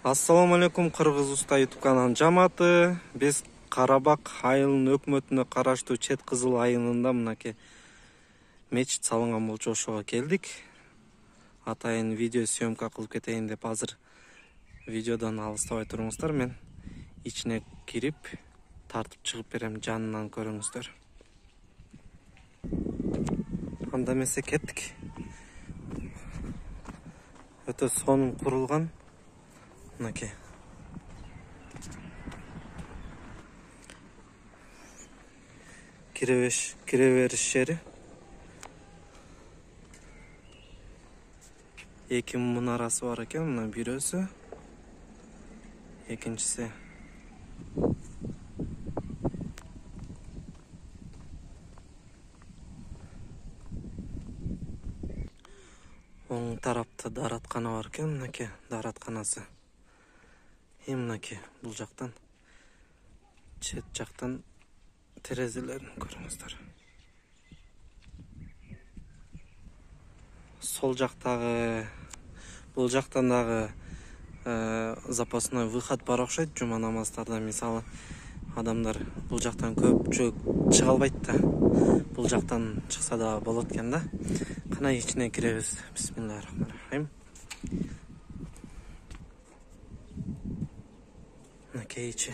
Ассаламу алейкум, Кыргыз Уста YouTube каналынын жамааты. Биз Карабак айылынын өкмөтүнө караштуу Чет Кызыл айылында мынакей мечит салынган болчу, ошого келдик. Атайын видео съемка кылып кетейин деп азыр видеодон алыстабай туруңуздар. Мен ичине кирип тартып чыгып берем, жанынан көрүңүздөр. Анда эмесе кеттик. Өтө сонун курулган. Мынакей. Кире бериш жери. Эки мунарасы бар экен, мына бирөөсү. Экинчиси. Оң тарапта дараткана бар экен, мынакей даратканасы. Мынакей бул жактан, чет жактан терезелерин көрүңүздөр. Сол жактагы, бул жактан дагы запасной выход бар окшойт. Жума намаздарда мисалы адамдар бул жактан көпчүлүк чыга албайт да. Бул жактан чыкса да болот экен да. Кана ичине киребиз. Бисмиллахиррахманиррахим. Мынакей ичи.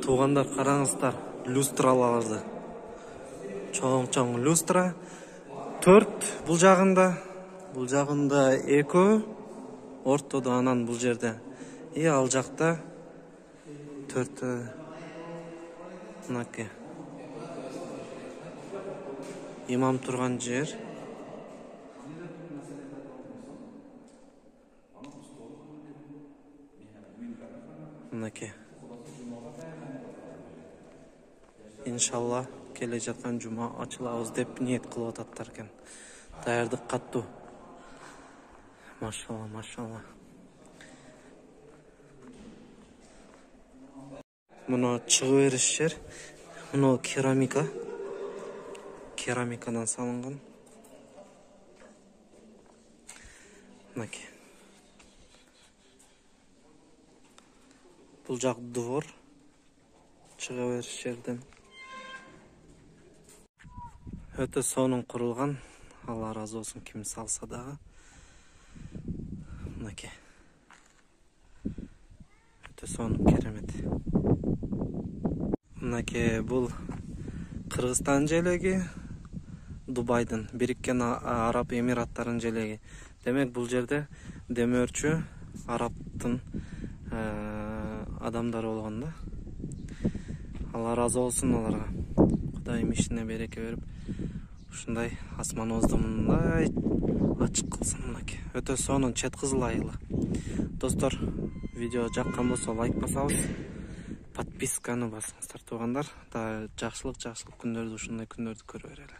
Туугандар, караңыздар, люстраларды. Чоң люстра. 4 бул жагында 2, ортодо анан бул жерде. Ал жакта 4 мынакей. Имам турган жер. Мынакей. Иншалла келе жаткан жума ачылабыз деп ниет кылып ататтар экен. Даярдык каттуу. Машалла, машалла. Мына чыгып бериш жер. Мына керамика. Керамикадан салынган. Мынакей. Бул жак двор. Чыга бериш жерден. Өтө сонун курулган. Алла разы болсун ким салса дагы. Мынакей. Өтө сонун, керемет. Мынакей бул Кыргызстан желеги, Дубайдын, Бириккен Араб Эмираттарынын желеги. Демек бул жерде демөөрчү Арабтын адамдары болгон да. Алла разы болсун аларга. Кудайым ишине береке берип, ушундай асманыбызды мындай ачык кылсын. Мынакей. Өтө сонун Чет Кызыл айылы. Достор, видео жаккан болсо лайк басабыз. Подписканы басыңыздар туугандар. Да жакшылык күндөрдү, ушундай күндөрдү көрө берели.